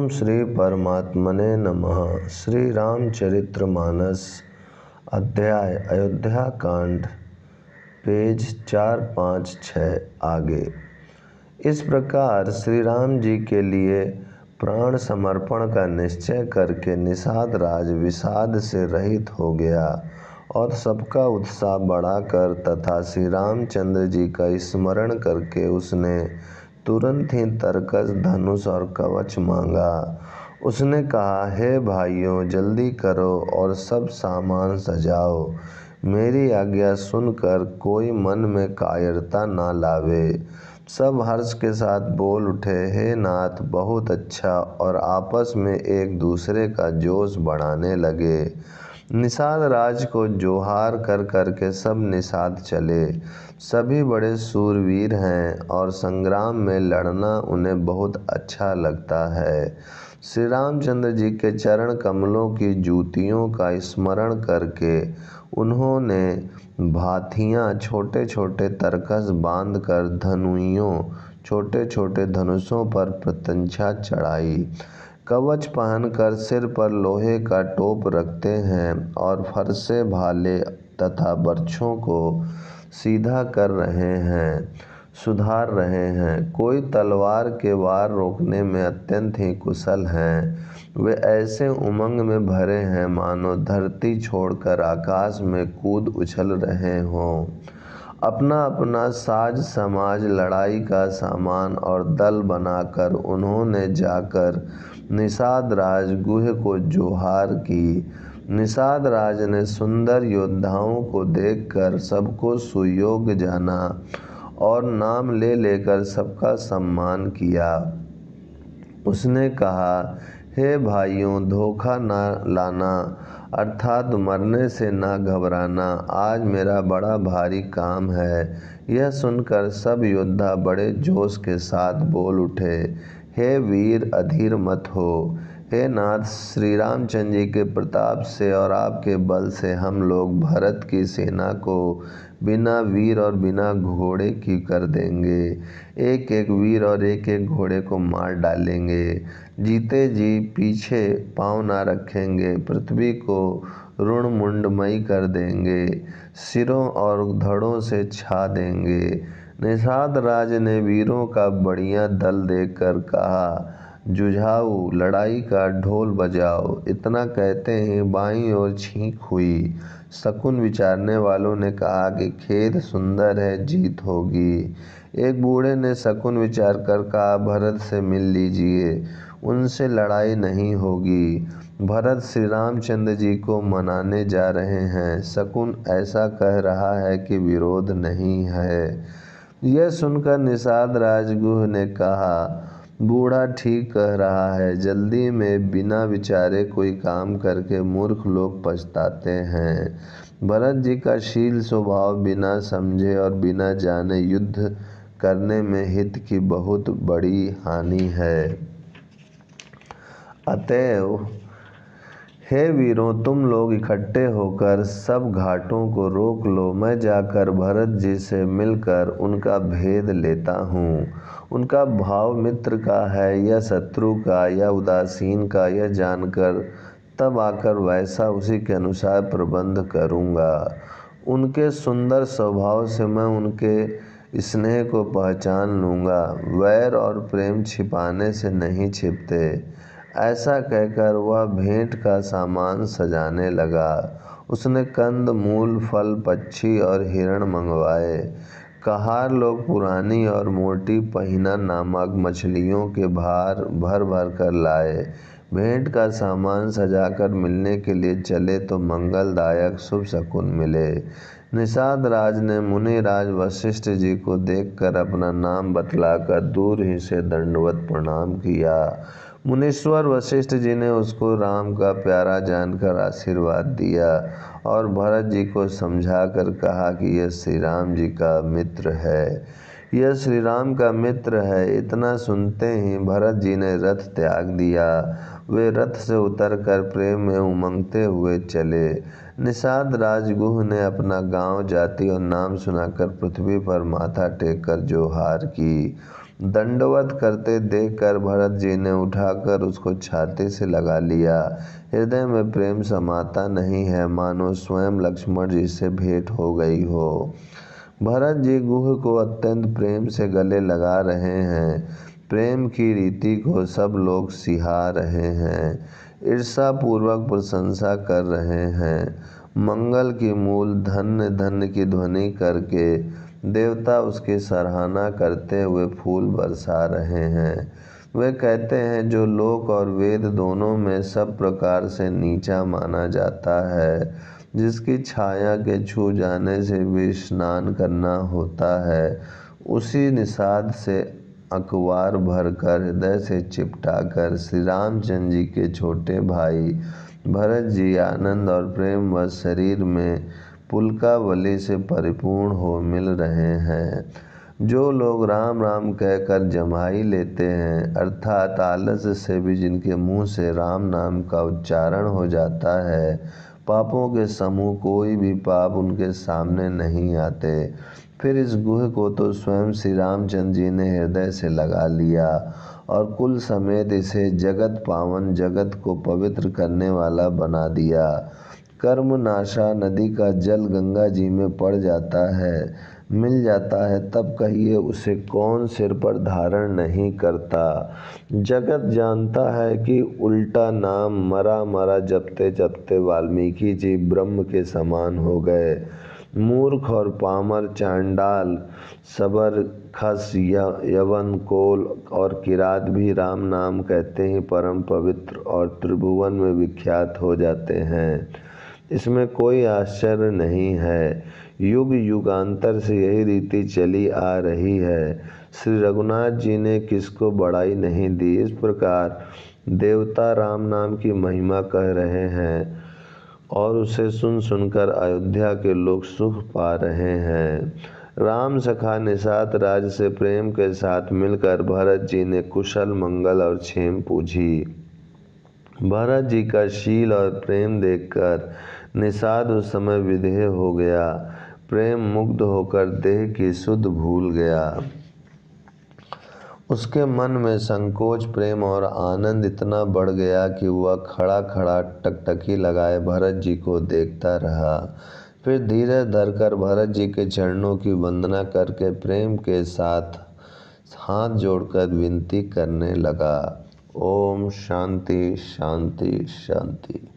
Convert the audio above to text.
ओम श्री परमात्मने नमः। श्री रामचरितमानस अध्याय अयोध्या कांड, पेज 456 आगे। इस प्रकार श्री राम जी के लिए प्राण समर्पण का निश्चय करके निषाद राज विषाद से रहित हो गया और सबका उत्साह बढ़ाकर तथा श्री रामचंद्र जी का स्मरण करके उसने तुरंत ही तरकस, धनुष और कवच मांगा। उसने कहा, हे भाइयों, जल्दी करो और सब सामान सजाओ। मेरी आज्ञा सुनकर कोई मन में कायरता ना लावे। सब हर्ष के साथ बोल उठे, हे नाथ, बहुत अच्छा, और आपस में एक दूसरे का जोश बढ़ाने लगे। निषाद राज को जोहार कर करके सब निषाद चले। सभी बड़े शूरवीर हैं और संग्राम में लड़ना उन्हें बहुत अच्छा लगता है। श्री रामचंद्र जी के चरण कमलों की जूतियों का स्मरण करके उन्होंने भाथियाँ, छोटे छोटे तरकस बांधकर धनुइयों, छोटे छोटे धनुषों पर प्रत्यंचा चढ़ाई। कवच पहनकर सिर पर लोहे का टोप रखते हैं और फरसे, भाले तथा बर्छों को सीधा कर रहे हैं, सुधार रहे हैं। कोई तलवार के वार रोकने में अत्यंत ही कुशल हैं। वे ऐसे उमंग में भरे हैं मानो धरती छोड़कर आकाश में कूद उछल रहे हों। अपना अपना साज समाज, लड़ाई का सामान और दल बनाकर उन्होंने जाकर निषाद राज गुह को जोहार की। निषाद राज ने सुंदर योद्धाओं को देखकर सबको सुयोग्य जाना और नाम ले लेकर सबका सम्मान किया। उसने कहा, हे भाइयों, धोखा ना लाना अर्थात मरने से ना घबराना। आज मेरा बड़ा भारी काम है। यह सुनकर सब योद्धा बड़े जोश के साथ बोल उठे, हे वीर, अधीर मत हो। हे नाथ, श्री रामचंद्र जी के प्रताप से और आपके बल से हम लोग भरत की सेना को बिना वीर और बिना घोड़े की कर देंगे। एक एक वीर और एक एक घोड़े को मार डालेंगे। जीते जी पीछे पाँव ना रखेंगे। पृथ्वी को रुणमुंडमयी कर देंगे। सिरों और धड़ों से छा देंगे। निषाद राज ने वीरों का बढ़िया दल देखकर कहा, जुझाऊ, लड़ाई का ढोल बजाओ। इतना कहते ही बाईं ओर छींक हुई। शकुन विचारने वालों ने कहा कि खेत सुंदर है, जीत होगी। एक बूढ़े ने शकुन विचार कर कहा, भरत से मिल लीजिए, उनसे लड़ाई नहीं होगी। भरत श्री रामचंद्र जी को मनाने जा रहे हैं। शकुन ऐसा कह रहा है कि विरोध नहीं है। यह सुनकर निषाद राजगुह ने कहा, बूढ़ा ठीक कह रहा है। जल्दी में बिना विचारे कोई काम करके मूर्ख लोग पछताते हैं। भरत जी का शील स्वभाव बिना समझे और बिना जाने युद्ध करने में हित की बहुत बड़ी हानि है। अतएव हे वीरों, तुम लोग इकट्ठे होकर सब घाटों को रोक लो। मैं जाकर भरत जी से मिलकर उनका भेद लेता हूँ। उनका भाव मित्र का है या शत्रु का या उदासीन का, यह जानकर तब आकर वैसा उसी के अनुसार प्रबंध करूँगा। उनके सुंदर स्वभाव से मैं उनके स्नेह को पहचान लूँगा। वैर और प्रेम छिपाने से नहीं छिपते। ऐसा कहकर वह भेंट का सामान सजाने लगा। उसने कंद, मूल, फल, पक्षी और हिरण मंगवाए। कहार लोग पुरानी और मोटी पहिना नामक मछलियों के भार भर भर कर लाए। भेंट का सामान सजाकर मिलने के लिए चले तो मंगलदायक शुभ शकुन मिले। निषाद राज ने मुनिराज वशिष्ठ जी को देखकर अपना नाम बतलाकर दूर ही से दंडवत प्रणाम किया। मुनीश्वर वशिष्ठ जी ने उसको राम का प्यारा जानकर आशीर्वाद दिया और भरत जी को समझाकर कहा कि यह श्री राम जी का मित्र है। यह श्री राम का मित्र है। इतना सुनते ही भरत जी ने रथ त्याग दिया। वे रथ से उतरकर प्रेम में उमंगते हुए चले। निषाद राजगुह ने अपना गांव, जाति और नाम सुनाकर पृथ्वी पर माथा टेक कर जोहार की। दंडवत करते देखकर भरत जी ने उठाकर उसको छाती से लगा लिया। हृदय में प्रेम समाता नहीं है, मानो स्वयं लक्ष्मण जी से भेंट हो गई हो। भरत जी गुह को अत्यंत प्रेम से गले लगा रहे हैं। प्रेम की रीति को सब लोग सिहा रहे हैं, ईर्षा पूर्वक प्रशंसा कर रहे हैं। मंगल की मूल धन्य धन्य की ध्वनि करके देवता उसकी सराहना करते हुए फूल बरसा रहे हैं। वे कहते हैं जो लोक और वेद दोनों में सब प्रकार से नीचा माना जाता है, जिसकी छाया के छू जाने से भी स्नान करना होता है, उसी निषाद से अखबार भरकर हृदय से चिपटाकर श्री रामचंद्र जी के छोटे भाई भरत जी आनंद और प्रेम व शरीर में पुलकावली से परिपूर्ण हो मिल रहे हैं। जो लोग राम राम कहकर जमाई लेते हैं, अर्थात आलस्य से भी जिनके मुंह से राम नाम का उच्चारण हो जाता है, पापों के समूह कोई भी पाप उनके सामने नहीं आते। फिर इस गुह को तो स्वयं श्री रामचंद्र जी ने हृदय से लगा लिया और कुल समेत इसे जगत पावन, जगत को पवित्र करने वाला बना दिया। कर्म नाशा नदी का जल गंगा जी में पड़ जाता है, मिल जाता है, तब कहिए उसे कौन सिर पर धारण नहीं करता। जगत जानता है कि उल्टा नाम मरा मरा जपते जपते वाल्मीकि जी ब्रह्म के समान हो गए। मूर्ख और पामर, चांडाल, सबर, खस, यवन, कोल और किरात भी राम नाम कहते ही परम पवित्र और त्रिभुवन में विख्यात हो जाते हैं। इसमें कोई आश्चर्य नहीं है, युग युगांतर से यही रीति चली आ रही है। श्री रघुनाथ जी ने किसको बड़ाई नहीं दी। इस प्रकार देवता राम नाम की महिमा कह रहे हैं और उसे सुन सुनकर अयोध्या के लोग सुख पा रहे हैं। राम सखा निषाद राज से प्रेम के साथ मिलकर भरत जी ने कुशल मंगल और क्षेम पूछी। भरत जी का शील और प्रेम देखकर निषाद उस समय विधेय हो गया, प्रेम मुग्ध होकर देह की सुध भूल गया। उसके मन में संकोच, प्रेम और आनंद इतना बढ़ गया कि वह खड़ा खड़ा टकटकी लगाए भरत जी को देखता रहा। फिर धीरे धरकर भरत जी के चरणों की वंदना करके प्रेम के साथ हाथ जोड़कर विनती करने लगा। ओम शांति शांति शांति।